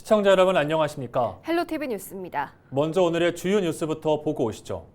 시청자 여러분 안녕하십니까? 헬로티비 뉴스입니다. 먼저 오늘의 주요 뉴스부터 보고 오시죠.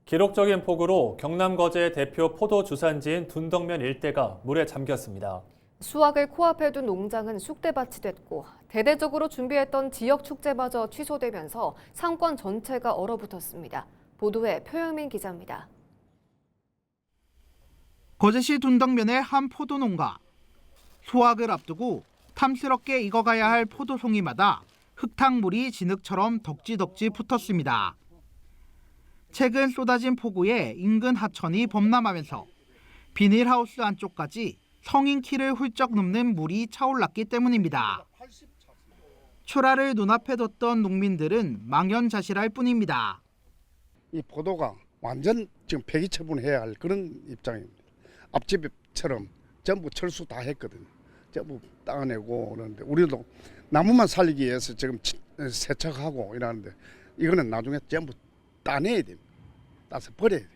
기록적인 폭우로 경남 거제 대표 포도 주산지인 둔덕면 일대가 물에 잠겼습니다. 수확을 코앞에 둔 농장은 쑥대밭이 됐고 대대적으로 준비했던 지역 축제마저 취소되면서 상권 전체가 얼어붙었습니다. 보도에 표영민 기자입니다. 거제시 둔덕면의 한 포도 농가. 수확을 앞두고 탐스럽게 익어가야 할 포도송이마다 흙탕물이 진흙처럼 덕지덕지 붙었습니다. 최근 쏟아진 폭우에 인근 하천이 범람하면서 비닐하우스 안쪽까지 성인 키를 훌쩍 넘는 물이 차올랐기 때문입니다. 출하를 눈앞에 뒀던 농민들은 망연자실할 뿐입니다. 이 포도가 완전 지금 폐기처분해야 할 그런 입장입니다. 앞집처럼 전부 철수 다 했거든요. 전부 따내고 그러는데 우리도 나무만 살리기 위해서 지금 세척하고 이러는데 이거는 나중에 전부 따내야 됩니다. 따서 버려야 돼요.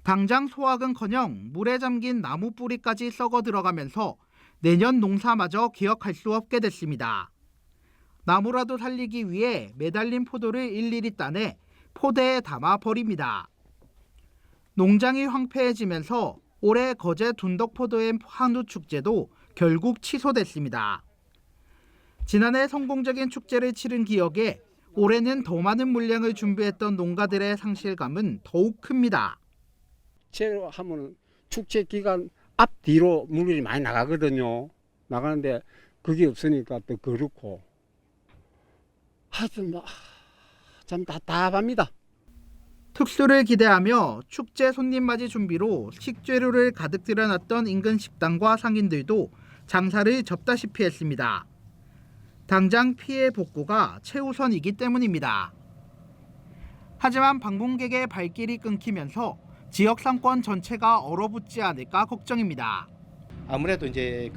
당장 수확은커녕 물에 잠긴 나무 뿌리까지 썩어 들어가면서 내년 농사마저 기억할 수 없게 됐습니다. 나무라도 살리기 위해 매달린 포도를 일일이 따내 포대에 담아 버립니다. 농장이 황폐해지면서 올해 거제 둔덕포도의 한우 축제도 결국 취소됐습니다. 지난해 성공적인 축제를 치른 기억에 올해는 더 많은 물량을 준비했던 농가들의 상실감은 더욱 큽니다. 축제로 하면 축제 기간 앞뒤로 물이 많이 나가거든요. 나가는데 그게 없으니까 또 그렇고 하여튼 참 답답합니다. 특수를 기대하며 축제 손님 맞이 준비로 식재료를 가득 들여놨던 인근 식당과 상인들도 장사를 접다시피 했습니다. 당장 피해 복구가 최우선이기 때문입니다. 하지만 방문객의 발길이 끊기면서 지역 상권 전체가 얼어붙지 않을까 걱정입니다. 아무래도 이제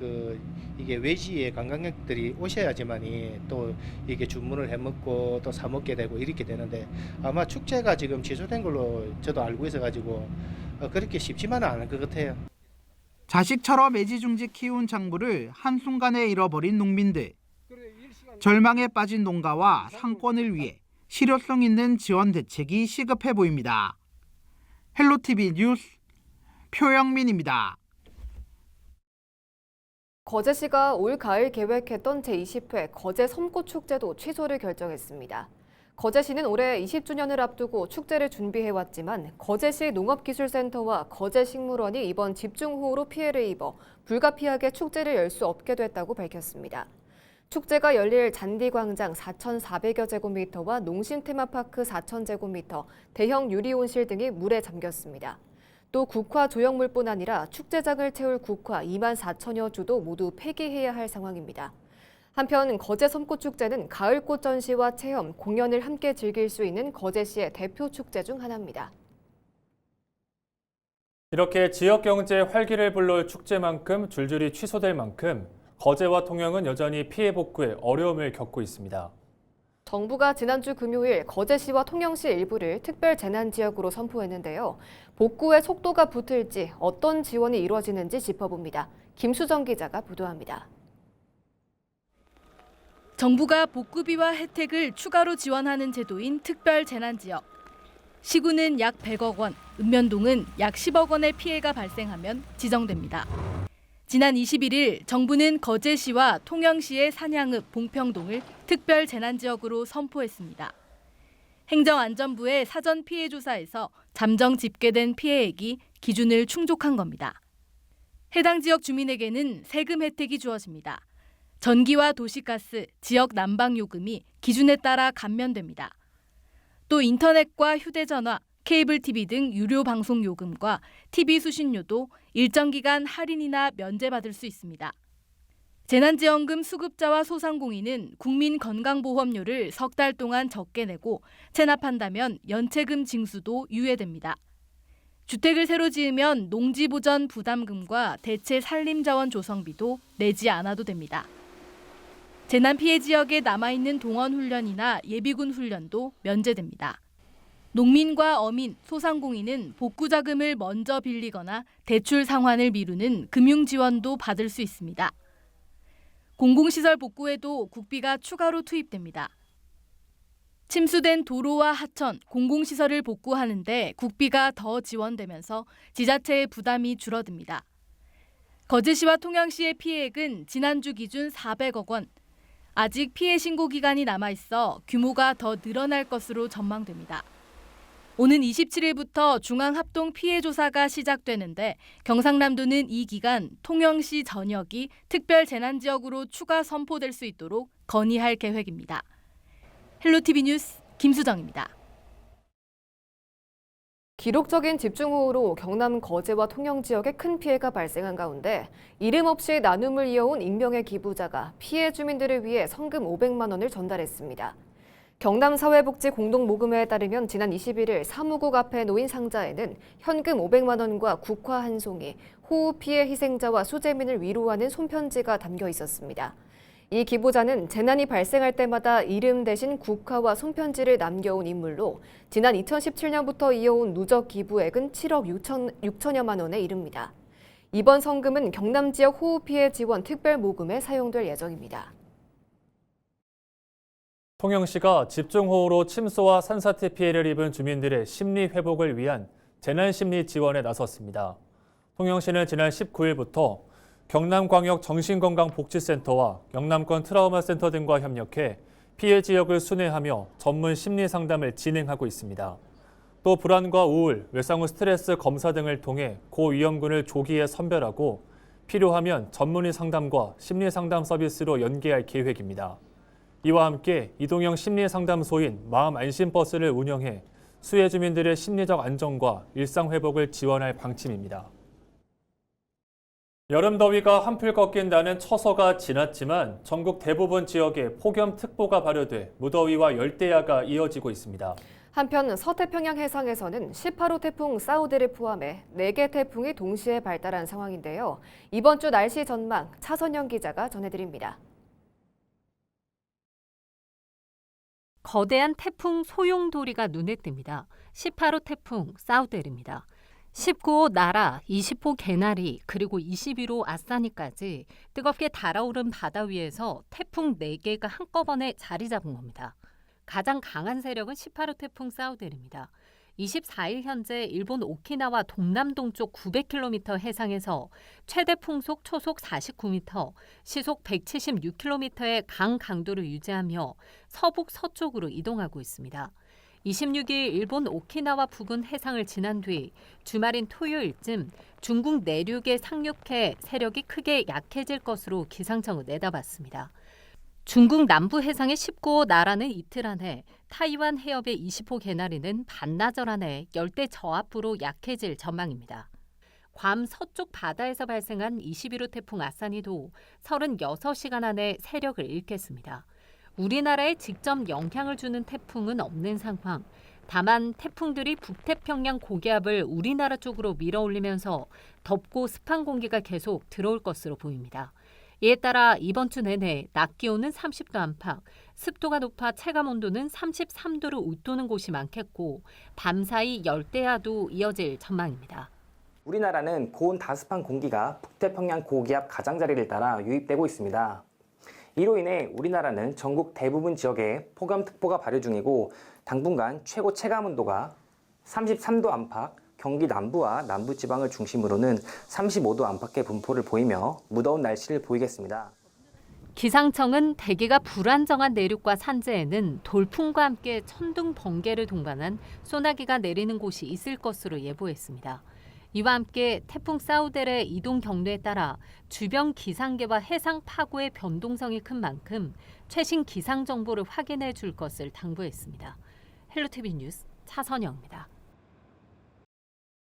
이게 외지의 관광객들이 오셔야지만이 또 이게 주문을 해 먹고 또 사 먹게 되고 이렇게 되는데 아마 축제가 지금 취소된 걸로 저도 알고 있어 가지고 그렇게 쉽지만은 않을 것 같아요. 자식처럼 애지중지 키운 작물을 한순간에 잃어버린 농민들. 절망에 빠진 농가와 상권을 위해 실효성 있는 지원 대책이 시급해 보입니다. 헬로티비 뉴스 표영민입니다. 거제시가 올 가을 계획했던 제20회 거제 섬꽃축제도 취소를 결정했습니다. 거제시는 올해 20주년을 앞두고 축제를 준비해왔지만 거제시 농업기술센터와 거제식물원이 이번 집중호우로 피해를 입어 불가피하게 축제를 열 수 없게 됐다고 밝혔습니다. 축제가 열릴 잔디광장 4,400여 제곱미터와 농심테마파크 4,000제곱미터, 대형 유리온실 등이 물에 잠겼습니다. 또 국화 조형물뿐 아니라 축제장을 채울 국화 2만 4천여 주도 모두 폐기해야 할 상황입니다. 한편 거제 섬꽃축제는 가을꽃 전시와 체험, 공연을 함께 즐길 수 있는 거제시의 대표 축제 중 하나입니다. 이렇게 지역 경제에 활기를 불러올 축제만큼 줄줄이 취소될 만큼 거제와 통영은 여전히 피해 복구에 어려움을 겪고 있습니다. 정부가 지난주 금요일 거제시와 통영시 일부를 특별 재난 지역으로 선포했는데요. 복구에 속도가 붙을지 어떤 지원이 이루어지는지 짚어봅니다. 김수정 기자가 보도합니다. 정부가 복구비와 혜택을 추가로 지원하는 제도인 특별 재난 지역. 시구는 약 100억 원, 읍면동은 약 10억 원의 피해가 발생하면 지정됩니다. 지난 21일 정부는 거제시와 통영시의 산양읍, 봉평동을 특별 재난지역으로 선포했습니다. 행정안전부의 사전 피해 조사에서 잠정 집계된 피해액이 기준을 충족한 겁니다. 해당 지역 주민에게는 세금 혜택이 주어집니다. 전기와 도시가스, 지역 난방요금이 기준에 따라 감면됩니다. 또 인터넷과 휴대전화, 케이블 TV 등 유료 방송 요금과 TV 수신료도 일정 기간 할인이나 면제받을 수 있습니다. 재난지원금 수급자와 소상공인은 국민건강보험료를 석 달 동안 적게 내고 체납한다면 연체금 징수도 유예됩니다. 주택을 새로 지으면 농지보전 부담금과 대체 산림자원 조성비도 내지 않아도 됩니다. 재난 피해 지역에 남아있는 동원훈련이나 예비군 훈련도 면제됩니다. 농민과 어민, 소상공인은 복구자금을 먼저 빌리거나 대출 상환을 미루는 금융지원도 받을 수 있습니다. 공공시설 복구에도 국비가 추가로 투입됩니다. 침수된 도로와 하천, 공공시설을 복구하는데 국비가 더 지원되면서 지자체의 부담이 줄어듭니다. 거제시와 통영시의 피해액은 지난주 기준 400억 원. 아직 피해 신고 기간이 남아있어 규모가 더 늘어날 것으로 전망됩니다. 오는 27일부터 중앙합동 피해조사가 시작되는데 경상남도는 이 기간 통영시 전역이 특별재난지역으로 추가 선포될 수 있도록 건의할 계획입니다. 헬로티비 뉴스 김수정입니다. 기록적인 집중호우로 경남 거제와 통영 지역에 큰 피해가 발생한 가운데 이름 없이 나눔을 이어온 익명의 기부자가 피해 주민들을 위해 성금 500만 원을 전달했습니다. 경남사회복지공동모금회에 따르면 지난 21일 사무국 앞에 놓인 상자에는 현금 500만 원과 국화 한 송이, 호우 피해 희생자와 수재민을 위로하는 손편지가 담겨 있었습니다. 이 기부자는 재난이 발생할 때마다 이름 대신 국화와 손편지를 남겨온 인물로 지난 2017년부터 이어온 누적 기부액은 7억 6천여만 원에 이릅니다. 이번 성금은 경남 지역 호우 피해 지원 특별모금에 사용될 예정입니다. 통영시가 집중호우로 침수와 산사태 피해를 입은 주민들의 심리 회복을 위한 재난심리 지원에 나섰습니다. 통영시는 지난 19일부터 경남광역정신건강복지센터와 영남권 트라우마센터 등과 협력해 피해 지역을 순회하며 전문 심리 상담을 진행하고 있습니다. 또 불안과 우울, 외상 후 스트레스 검사 등을 통해 고위험군을 조기에 선별하고 필요하면 전문의 상담과 심리 상담 서비스로 연계할 계획입니다. 이와 함께 이동형 심리상담소인 마음안심버스를 운영해 수해 주민들의 심리적 안정과 일상 회복을 지원할 방침입니다. 여름 더위가 한풀 꺾인다는 처서가 지났지만 전국 대부분 지역에 폭염특보가 발효돼 무더위와 열대야가 이어지고 있습니다. 한편 서태평양 해상에서는 18호 태풍 사우드를 포함해 4개 태풍이 동시에 발달한 상황인데요. 이번 주 날씨 전망 차선영 기자가 전해드립니다. 거대한 태풍 소용돌이가 눈에 띕니다. 18호 태풍 사우델입니다. 19호 나라, 20호 개나리, 그리고 21호 아싸니까지 뜨겁게 달아오른 바다 위에서 태풍 4개가 한꺼번에 자리 잡은 겁니다. 가장 강한 세력은 18호 태풍 사우델입니다. 24일 현재 일본 오키나와 동남동쪽 900km 해상에서 최대 풍속 초속 49m, 시속 176km의 강도를 유지하며 서북 서쪽으로 이동하고 있습니다. 26일 일본 오키나와 부근 해상을 지난 뒤 주말인 토요일쯤 중국 내륙에 상륙해 세력이 크게 약해질 것으로 기상청은 내다봤습니다. 중국 남부 해상의 19호 나라는 이틀 안에, 타이완 해협의 20호 개나리는 반나절 안에 열대 저압부로 약해질 전망입니다. 괌 서쪽 바다에서 발생한 21호 태풍 아싸니도 36시간 안에 세력을 잃겠습니다. 우리나라에 직접 영향을 주는 태풍은 없는 상황. 다만 태풍들이 북태평양 고기압을 우리나라 쪽으로 밀어올리면서 덥고 습한 공기가 계속 들어올 것으로 보입니다. 이에 따라 이번 주 내내 낮 기온은 30도 안팎, 습도가 높아 체감온도는 33도를 웃도는 곳이 많겠고 밤사이 열대야도 이어질 전망입니다. 우리나라는 고온 다습한 공기가 북태평양 고기압 가장자리를 따라 유입되고 있습니다. 이로 인해 우리나라는 전국 대부분 지역에 폭염특보가 발효 중이고 당분간 최고 체감온도가 33도 안팎, 경기 남부와 남부지방을 중심으로는 35도 안팎의 분포를 보이며 무더운 날씨를 보이겠습니다. 기상청은 대기가 불안정한 내륙과 산지에는 돌풍과 함께 천둥, 번개를 동반한 소나기가 내리는 곳이 있을 것으로 예보했습니다. 이와 함께 태풍 사우델의 이동 경로에 따라 주변 기상계와 해상 파고의 변동성이 큰 만큼 최신 기상 정보를 확인해 줄 것을 당부했습니다. 헬로티비 뉴스 차선영입니다.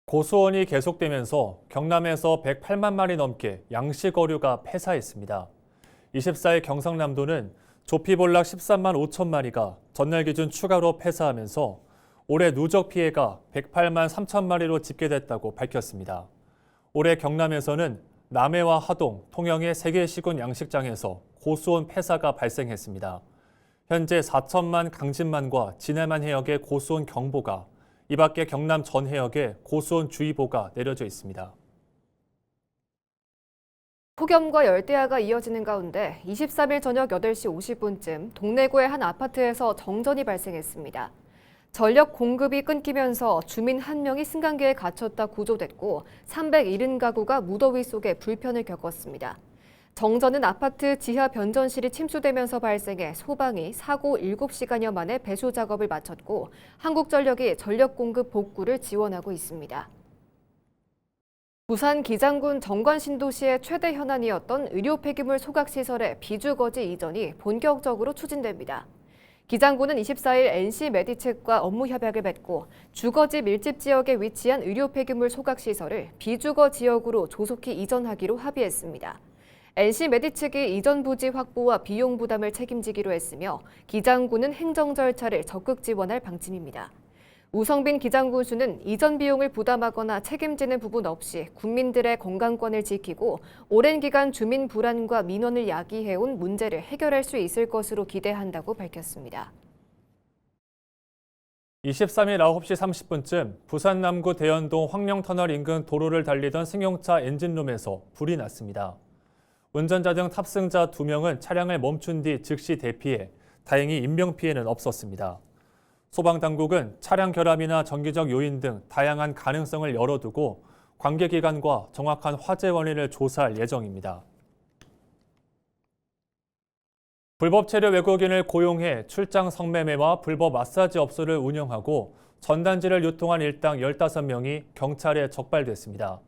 고수원이 계속되면서 경남에서 108만 마리 넘게 양식 어류가 폐사했습니다. 24일 경상남도는 조피볼락 13만 5천 마리가 전날 기준 추가로 폐사하면서 올해 누적 피해가 108만 3천 마리로 집계됐다고 밝혔습니다. 올해 경남에서는 남해와 하동, 통영의 3개 시군 양식장에서 고수온 폐사가 발생했습니다. 현재 4천만 강진만과 진해만 해역에 고수온 경보가, 이 밖에 경남 전 해역에 고수온 주의보가 내려져 있습니다. 폭염과 열대야가 이어지는 가운데 23일 저녁 8시 50분쯤 동래구의 한 아파트에서 정전이 발생했습니다. 전력 공급이 끊기면서 주민 1명이 승강기에 갇혔다 구조됐고 370가구가 무더위 속에 불편을 겪었습니다. 정전은 아파트 지하 변전실이 침수되면서 발생해 소방이 사고 7시간여 만에 배수 작업을 마쳤고 한국전력이 전력 공급 복구를 지원하고 있습니다. 부산 기장군 정관신도시의 최대 현안이었던 의료 폐기물 소각시설의 비주거지 이전이 본격적으로 추진됩니다. 기장군은 24일 NC 메디책과 업무 협약을 맺고 주거지 밀집 지역에 위치한 의료 폐기물 소각시설을 비주거 지역으로 조속히 이전하기로 합의했습니다. NC 메디책이 이전 부지 확보와 비용 부담을 책임지기로 했으며 기장군은 행정 절차를 적극 지원할 방침입니다. 우성빈 기장군수는 이전 비용을 부담하거나 책임지는 부분 없이 국민들의 건강권을 지키고 오랜 기간 주민 불안과 민원을 야기해온 문제를 해결할 수 있을 것으로 기대한다고 밝혔습니다. 23일 9시 30분쯤 부산 남구 대연동 황령터널 인근 도로를 달리던 승용차 엔진룸에서 불이 났습니다. 운전자 등 탑승자 2명은 차량을 멈춘 뒤 즉시 대피해 다행히 인명피해는 없었습니다. 소방당국은 차량 결함이나 정기적 요인 등 다양한 가능성을 열어두고 관계기관과 정확한 화재 원인을 조사할 예정입니다. 불법 체류 외국인을 고용해 출장 성매매와 불법 마사지 업소를 운영하고 전단지를 유통한 일당 15명이 경찰에 적발됐습니다.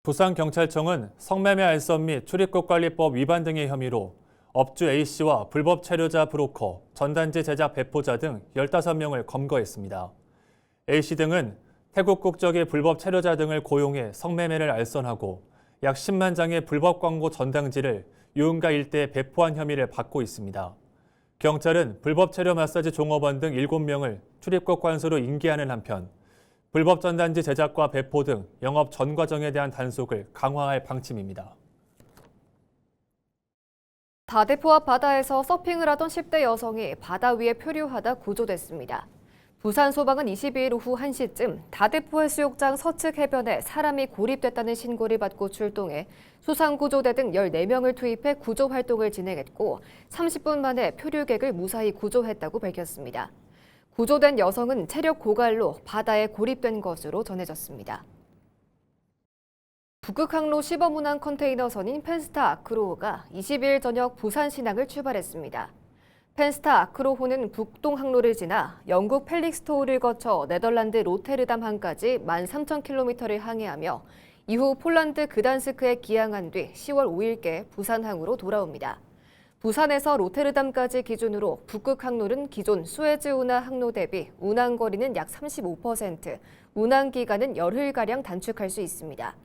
부산경찰청은 성매매 알선 및 출입국관리법 위반 등의 혐의로 업주 A씨와 불법 체류자 브로커, 전단지 제작 배포자 등 15명을 검거했습니다. A씨 등은 태국 국적의 불법 체류자 등을 고용해 성매매를 알선하고 약 10만 장의 불법 광고 전단지를 유흥가 일대에 배포한 혐의를 받고 있습니다. 경찰은 불법 체류 마사지 종업원 등 7명을 출입국 관소로 인계하는 한편 불법 전단지 제작과 배포 등 영업 전 과정에 대한 단속을 강화할 방침입니다. 다대포 앞 바다에서 서핑을 하던 10대 여성이 바다 위에 표류하다 구조됐습니다. 부산 소방은 22일 오후 1시쯤 다대포 해수욕장 서측 해변에 사람이 고립됐다는 신고를 받고 출동해 수상구조대 등 14명을 투입해 구조 활동을 진행했고 30분 만에 표류객을 무사히 구조했다고 밝혔습니다. 구조된 여성은 체력 고갈로 바다에 고립된 것으로 전해졌습니다. 북극항로 시범 운항 컨테이너선인 펜스타 아크로호가 22일 저녁 부산 신항을 출발했습니다. 펜스타 아크로호는 북동 항로를 지나 영국 펠릭스토우를 거쳐 네덜란드 로테르담항까지 13,000km를 항해하며 이후 폴란드 그단스크에 기항한 뒤 10월 5일께 부산항으로 돌아옵니다. 부산에서 로테르담까지 기준으로 북극 항로는 기존 수에즈 운하 항로 대비 운항 거리는 약 35%, 운항 기간은 열흘가량 단축할 수 있습니다.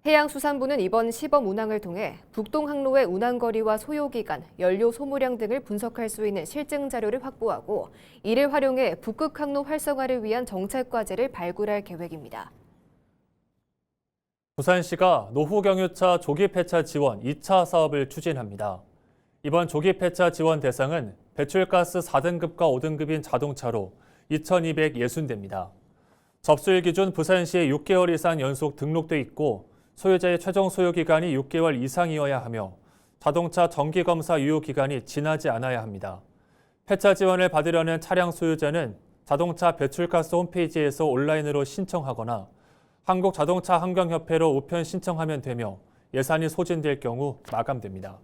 해양수산부는 이번 시범 운항을 통해 북동 항로의 운항 거리와 소요 기간, 연료 소모량 등을 분석할 수 있는 실증 자료를 확보하고 이를 활용해 북극 항로 활성화를 위한 정책 과제를 발굴할 계획입니다. 부산시가 노후경유차 조기 폐차 지원 2차 사업을 추진합니다. 이번 조기 폐차 지원 대상은 배출가스 4등급과 5등급인 자동차로 2,260대입니다. 접수일 기준 부산시에 6개월 이상 연속 등록돼 있고 소유자의 최종 소요 기간이 6개월 이상이어야 하며 자동차 정기검사 유효 기간이 지나지 않아야 합니다. 폐차 지원을 받으려는 차량 소유자는 자동차 배출가스 홈페이지에서 온라인으로 신청하거나 한국자동차 환경협회로 우편 신청하면 되며 예산이 소진될 경우 마감됩니다.